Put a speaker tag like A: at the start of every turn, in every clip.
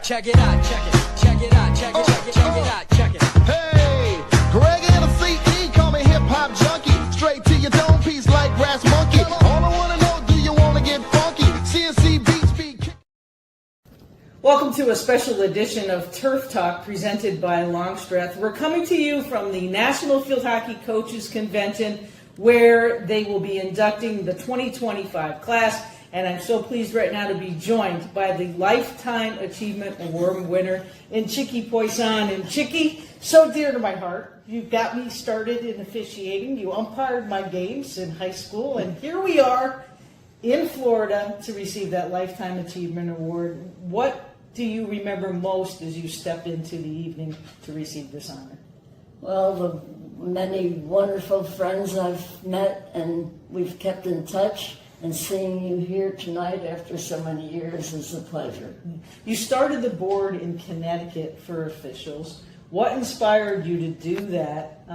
A: check it out, check it, check it out, check it, check it, check it out, check it.
B: Hey, Greg NFHCA, call me hip hop junkie. Straight to your dome piece like Brass Monkey. All I wanna know, do you wanna get funky? CNC beats beat.
C: Welcome to a special edition of Turf Talk presented by Longstreth. We're coming to you from the National Field Hockey Coaches Convention, where they will be inducting the 2025 class. And I'm so pleased right now to be joined by the Lifetime Achievement Award winner in Chicky Poisson. And Chicky, so dear to my heart, you got me started in officiating. You umpired my games in high school, and here we are in Florida to receive that Lifetime Achievement Award. What do you remember most as you stepped into the evening to receive this honor?
D: Well, the many wonderful friends I've met, and we've kept in touch. And seeing you here tonight after so many years is a pleasure.
C: You started the board in Connecticut for officials. What inspired you to do that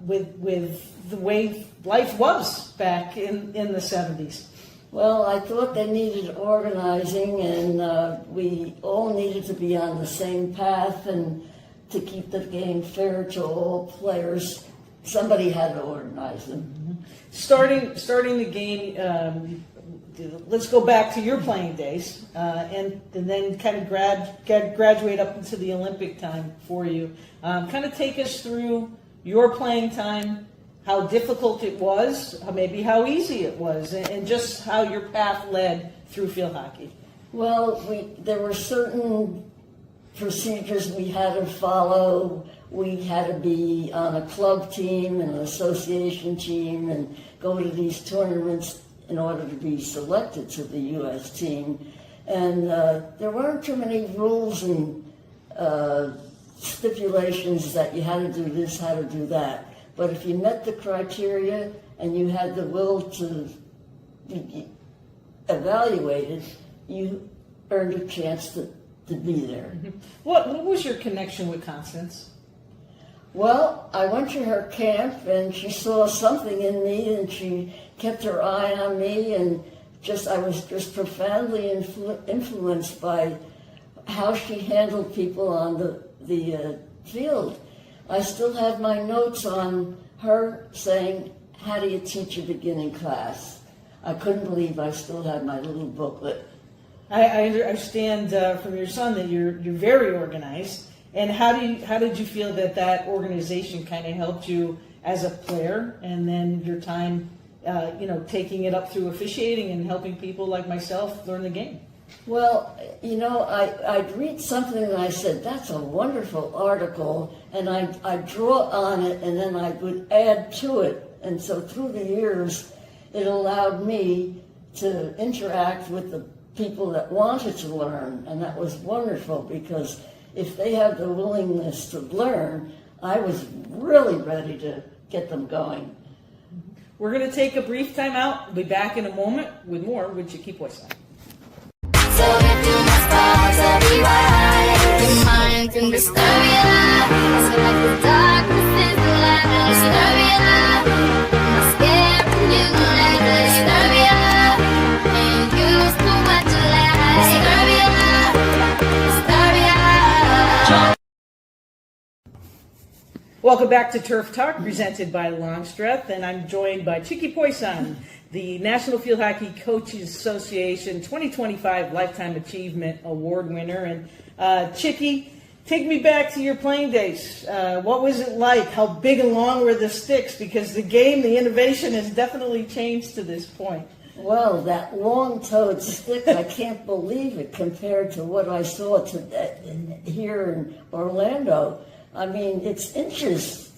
C: with the way life was back in the 70s?
D: Well, I thought they needed organizing, and we all needed to be on the same path, and to keep the game fair to all players, somebody had to organize them.
C: Starting the game, let's go back to your playing days, and then kind of graduate up into the Olympic time for you. Kind of take us through your playing time, how difficult it was, maybe how easy it was, and just how your path led through field hockey. Well,
D: There were certain procedures we had to follow. We had to be on a club team and an association team and go to these tournaments in order to be selected to the U.S. team. And there weren't too many rules and stipulations that you had to do this, how to do that. But if you met the criteria and you had the will to be evaluated, you earned a chance to be there.
C: What was your connection with Constance?
D: Well, I went to her camp, and she saw something in me, and she kept her eye on me, and I was just profoundly influenced by how she handled people on the field. I still have my notes on her saying, "How do you teach a beginning class?" I couldn't believe I still had my little booklet.
C: I understand from your son that you're very organized. And how did you feel that organization kind of helped you as a player, and then your time, taking it up through officiating and helping people like myself learn the game?
D: Well, I'd read something and I said, "That's a wonderful article," and I'd draw on it, and then I would add to it. And so through the years, it allowed me to interact with the people that wanted to learn, and that was wonderful, because if they have the willingness to learn, I was really ready to get them going.
C: We're going to take a brief time out. We'll be back in a moment with more with Chicky Poisson.
E: So if you must pause or rewind, your mind can disturb your life. So like the darkness is the light that disturb your life. I'm scared from you, like the disturb your life. And you lose too much of life. Disturb your life. Disturb your life.
C: Welcome back to Turf Talk, presented by Longstreth, and I'm joined by Chicky Poisson, the National Field Hockey Coaches Association 2025 Lifetime Achievement Award winner. And Chicky, take me back to your playing days. What was it like? How big and long were the sticks? Because the game, the innovation has definitely changed to this point.
D: Well, that long-toed stick, I can't believe it compared to what I saw here in Orlando. I mean, it's inches.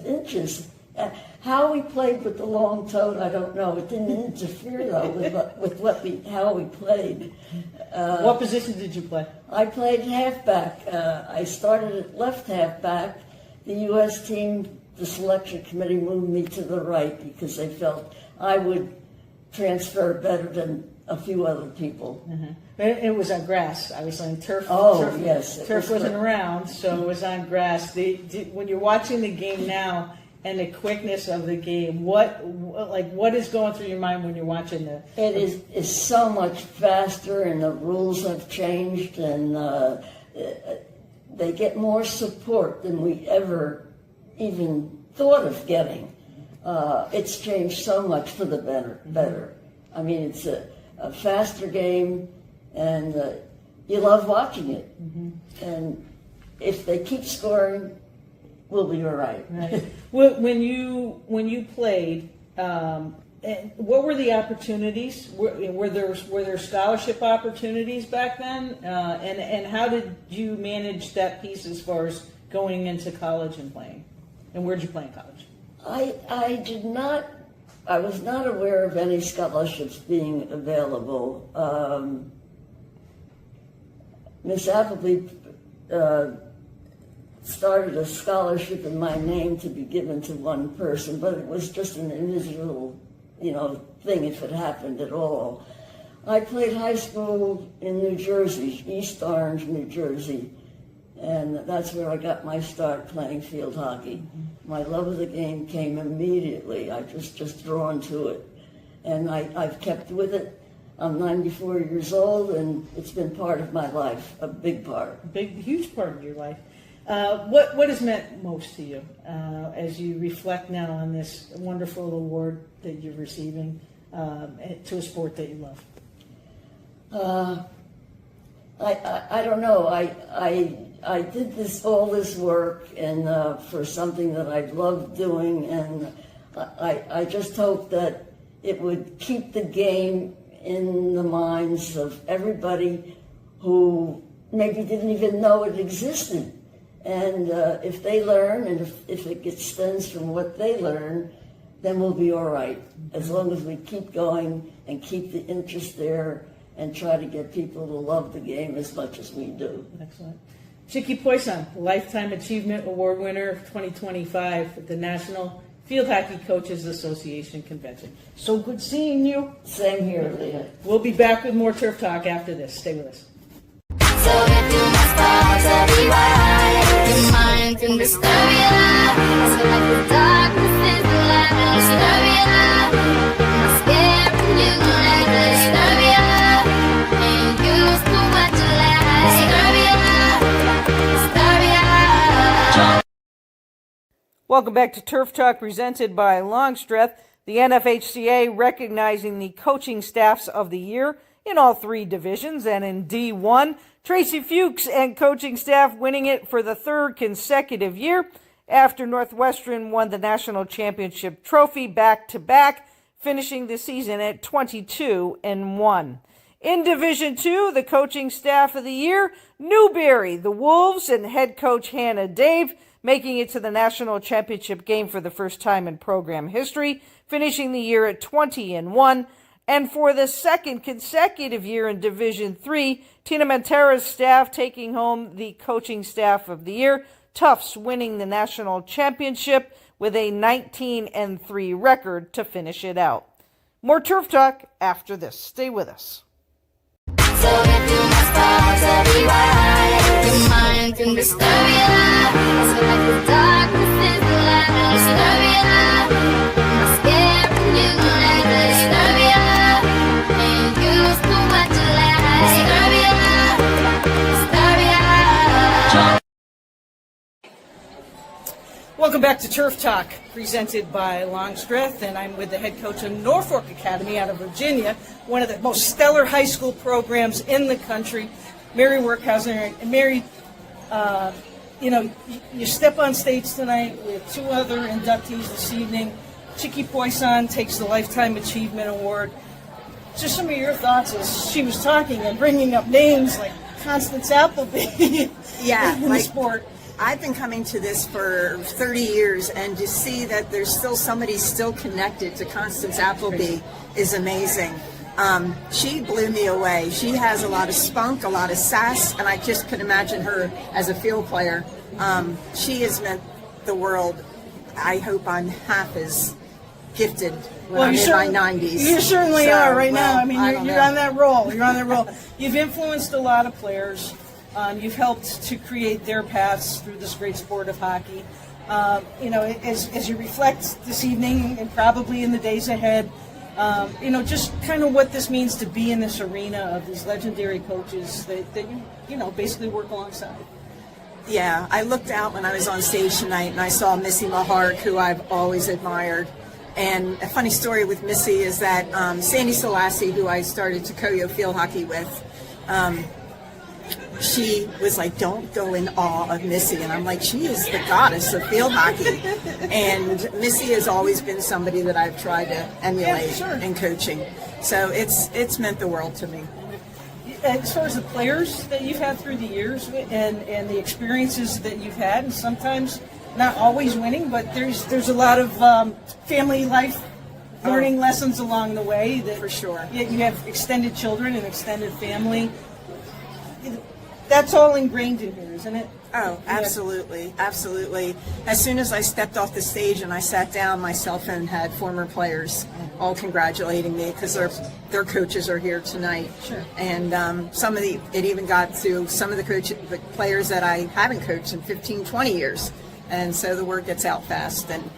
D: How we played with the long toed, I don't know. It didn't interfere though with how we played.
C: What position did you play?
D: I played halfback. I started at left halfback. The U.S. team, the selection committee, moved me to the right because they felt I would transfer better than a few other people.
C: It was on grass. I was on turf.
D: Yes.
C: Turf wasn't around, so it was on grass. When you're watching the game now and the quickness of the game, what is going through your mind when you're watching the?
D: It is so much faster, and the rules have changed, and they get more support than we ever even thought of getting. It's changed so much for the better. I mean, it's a faster game, and you love watching it. And if they keep scoring, we'll be all right.
C: Right. When you played, what were the opportunities? Were there scholarship opportunities back then? And how did you manage that piece as far as going into college and playing? And where did you play in college?
D: I was not aware of any scholarships being available. Miss Appleby started a scholarship in my name to be given to one person, but it was just an individual, thing if it happened at all. I played high school in New Jersey, East Orange, New Jersey, and that's where I got my start playing field hockey. My love of the game came immediately. I just drawn to it, and I've kept with it. I'm 94 years old, and it's been part of my life, a big part.
C: Huge part of your life. What has meant most to you as you reflect now on this wonderful award that you're receiving to a sport that you love?
D: I don't know. I did all this work and for something that I loved doing, and I just hope that it would keep the game in the minds of everybody who maybe didn't even know it existed. And if they learn, and if it extends from what they learn, then we'll be all right. As long as we keep going and keep the interest there and try to get people to love the game as much as we do.
C: Excellent. Chicky Poisson, Lifetime Achievement Award winner of 2025 at the National Field Hockey Coaches Association Convention. So good seeing you.
D: Same here, Leah.
C: We'll be back with more Turf Talk after this. Stay with us.
E: So if you must fall to be wide, your mind can disturb your life. So like the darkness is the light, disturb your life. I'm scared from you like the disturb your life. Ain't used to what you like, disturb your life, disturb your life.
C: Welcome back to Turf Talk, presented by Longstreth. The NFHCA recognizing the coaching staffs of the year in all three divisions, and in D1, Tracy Fuchs and coaching staff winning it for the third consecutive year after Northwestern won the national championship trophy back-to-back, finishing the season at 22-1. In Division 2, the coaching staff of the year, Newberry, the Wolves, and head coach Hannah Dave, making it to the national championship game for the first time in program history, finishing the year at 20-1. And for the second consecutive year in Division 3, Tina Montera's staff taking home the coaching staff of the year, Tufts winning the national championship with a 19-3 record to finish it out. More Turf Talk after this. Stay with us.
E: So if you must fall to be wide, your mind can disturb your life. So like the darkness is the light, disturb your life. I'm scared from you like the disturb your life. Ain't used to what you like, disturb your life, disturb your life.
C: Welcome back to Turf Talk, presented by Longstreth, and I'm with the head coach of Norfolk Academy out of Virginia, one of the most stellar high school programs in the country, Mary Workhausen. And Mary, you step on stage tonight with two other inductees this evening. Chicky Poisson takes the Lifetime Achievement Award. Just some of your thoughts as she was talking and bringing up names like Constance Appleby
F: Yeah,
C: in the sport.
F: I've been coming to this for 30 years, and to see that there's still somebody still connected to Constance Appleby is amazing. She blew me away. She has a lot of spunk, a lot of sass, and I just could imagine her as a field player. She has meant the world. I hope I'm half as gifted when I'm in my 90s.
C: You certainly are right now. I mean,
F: I don't
C: you're
F: know.
C: on that roll. You're on that roll. You've influenced a lot of players. You've helped to create their paths through this great sport of hockey. As you reflect this evening and probably in the days ahead, Just kind of what this means to be in this arena of these legendary coaches that basically work alongside.
F: Yeah, I looked out when I was on stage tonight and I saw Missy Mahark, who I've always admired. And a funny story with Missy is that Sandy Selassie, who I started Tokoyo field hockey with, she was like, don't go in awe of Missy. And I'm like, she is the goddess of field hockey. And Missy has always been somebody that I've tried to emulate in coaching. So it's meant the world to me.
C: As far as the players that you've had through the years and the experiences that you've had, and sometimes not always winning, but there's a lot of family life learning lessons along the way. That
F: For sure.
C: You have extended children and extended family. That's all ingrained in here, isn't it?
F: Oh, absolutely, absolutely. As soon as I stepped off the stage and I sat down, my cell phone had former players all congratulating me because their coaches are here tonight.
C: Sure.
F: And it even got to some of the players that I haven't coached in 15, 20 years. And so the word gets out fast. And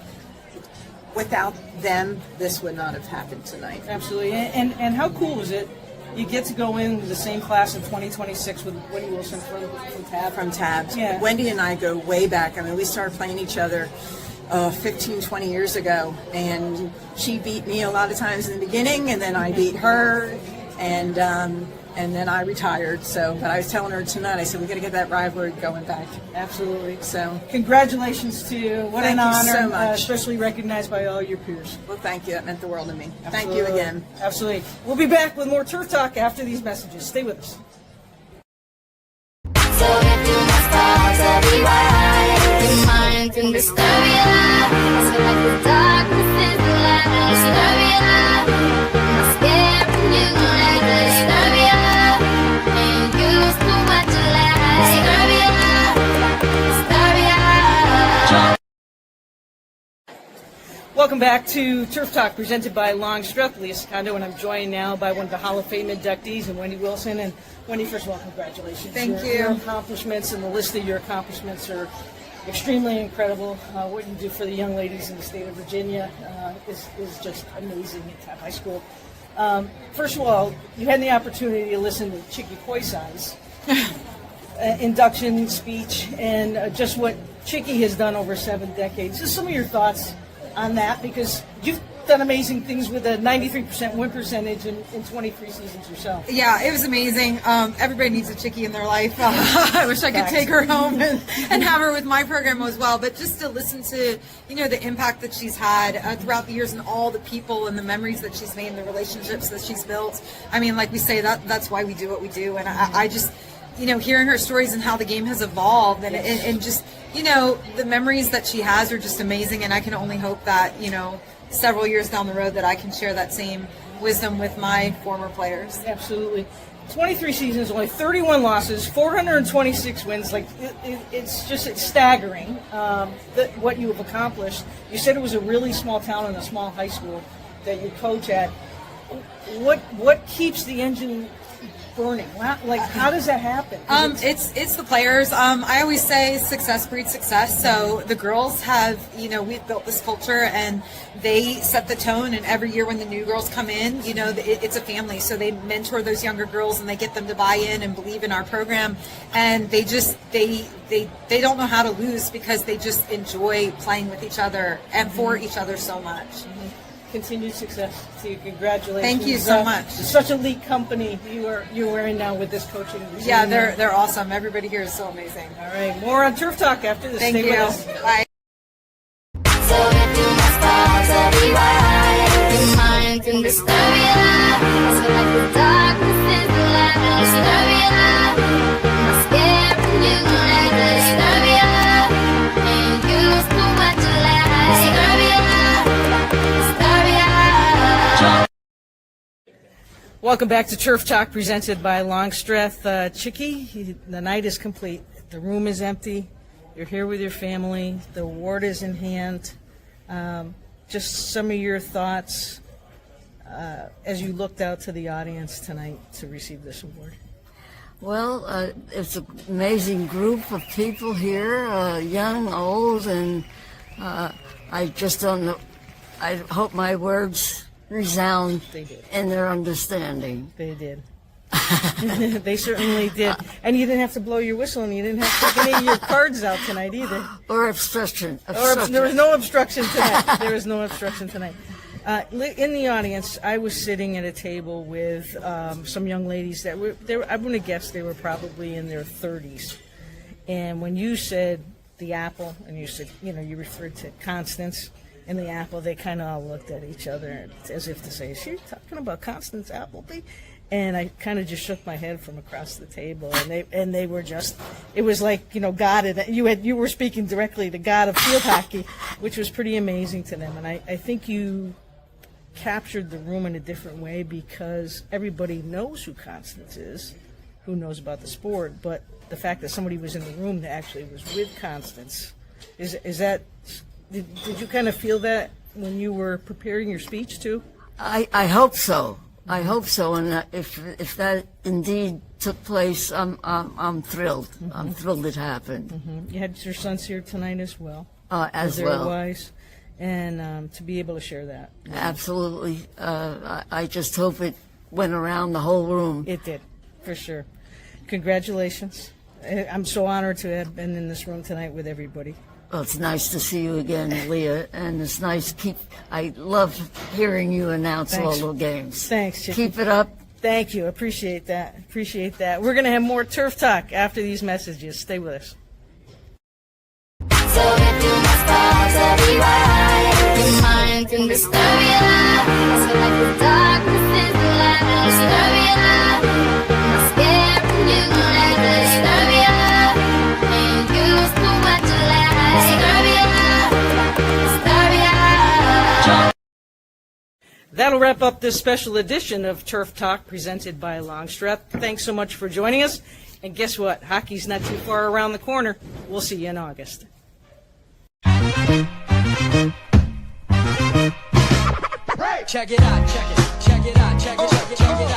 F: without them, this would not have happened tonight.
C: Absolutely. And how cool was it? You get to go in the same class in 2026 with Wendy Wilson from TAB.
F: From TAB.
C: Yeah.
F: Wendy and I go way back. I mean, we started playing each other 15, 20 years ago. And she beat me a lot of times in the beginning, and then I beat her, and then I retired. But I was telling her tonight, I said, we got to get that rivalry going back.
C: Absolutely.
F: So
C: congratulations to you. What
F: Thank
C: an
F: you
C: honor,
F: so much.
C: especially recognized by all your peers.
F: Well, thank you. That meant the world to me. Thank
C: Absolutely.
F: you again.
C: Absolutely. We'll be back with more Turf Talk after these messages. Stay with us.
E: So if you must fall to be right, your mind can disturb your life. So like the darkness is the light, disturb your life. I'm scared when you like to disturb your life. And used to what you like, disturb your life, disturb your life.
C: Welcome back to Turf Talk, presented by Longstreth, Leah Secondo, and I'm joined now by one of the Hall of Fame inductees, and Wendy Wilson. And Wendy, first of all, congratulations.
F: Thank you.
C: Your accomplishments and the list of your accomplishments are extremely incredible. What you do for the young ladies in the state of Virginia is just amazing at TAB High School. First of all, you had the opportunity to listen to Chicky Poison's induction speech and just what Chicky has done over 7 decades. Just some of your thoughts on that, because you've done amazing things with a 93% win percentage in 23 seasons yourself.
G: Yeah, it was amazing. Everybody needs a chickie in their life. I wish I could take her home and have her with my program as well. But just to listen to, the impact that she's had throughout the years and all the people and the memories that she's made and the relationships that she's built. I mean, like we say, that's why we do what we do. And I just, hearing her stories and how the game has evolved and just, the memories that she has are just amazing. And I can only hope that, several years down the road that I can share that same wisdom with my former players.
C: Absolutely. 23 seasons, only 31 losses, 426 wins. It's staggering what you have accomplished. You said it was a really small town and a small high school that you coach at. What keeps the engine burning? How does that happen?
G: It's the players. I always say success breeds success. So the girls have, we've built this culture and they set the tone. And every year when the new girls come in, it's a family. So they mentor those younger girls and they get them to buy in and believe in our program. And they just they don't know how to lose because they just enjoy playing with each other and for each other so much.
C: Continued success to you. Congratulations.
G: Thank you so much.
C: Such elite company you are in now with this coaching regime.
G: Yeah, they're awesome. Everybody here is so amazing.
C: All right, more on Turf Talk after this.
G: Thank
C: Stay
G: you.
C: with us.
G: Bye.
E: So if you must fall to be right, your mind can disturb your life. So like the darkness is the light, disturb your life. I'm scared when you like to disturb your life. And used to what you like, disturb your life, disturb your life.
C: Welcome back to Turf Talk, presented by Longstreth. Chicky, the night is complete. The room is empty. You're here with your family. The award is in hand. Just some of your thoughts as you looked out to the audience tonight to receive this award.
D: Well, it's an amazing group of people here, young, old, and I just don't know. I hope my words resound
C: They did.
D: in their understanding.
C: They did. They certainly did. And you didn't have to blow your whistle, and you didn't have to take any of your cards out tonight either.
D: Or obstruction.
C: There was no obstruction tonight. There was no obstruction tonight. In the audience, I was sitting at a table with some young ladies that I'm going to guess they were probably in their 30s. And when you said the apple, and you said, you referred to Constance and the apple, they kind of all looked at each other as if to say, is she talking about Constance Appleby? And I kind of just shook my head from across the table, and they were just, it was like, God, you were speaking directly to God of field hockey, which was pretty amazing to them. And I think you captured the room in a different way because everybody knows who Constance is, who knows about the sport, but the fact that somebody was in the room that actually was with Constance, is that, did you kind of feel that when you were preparing your speech too?
D: I hope so. I hope so, and if that indeed took place, I'm thrilled. I'm thrilled it happened.
C: You had your sons here tonight as well.
D: As
C: they're
D: well.
C: Wise, and to be able to share that.
D: Absolutely. I just hope it went around the whole room.
C: It did, for sure. Congratulations. I'm so honored to have been in this room tonight with everybody.
D: Well, it's nice to see you again, Leah, and it's nice I love hearing you announce
C: Thanks.
D: all the games.
C: Thanks, Chicky.
D: Keep it up.
C: Thank you. Appreciate that. We're going to have more Turf Talk after these messages. Stay with us.
E: So if you must fall to be right, your mind can disturb your life. So like the darkness is the light and disturb your life. I'm scared from you like the disturb your life. And you must know what you like. Disturb your life. Disturb your life.
C: That'll wrap up this special edition of Turf Talk presented by Longstreth. Thanks so much for joining us. And guess what? Hockey's not too far around the corner. We'll see you in August.
A: Check it out, check it out, check it out, check it out.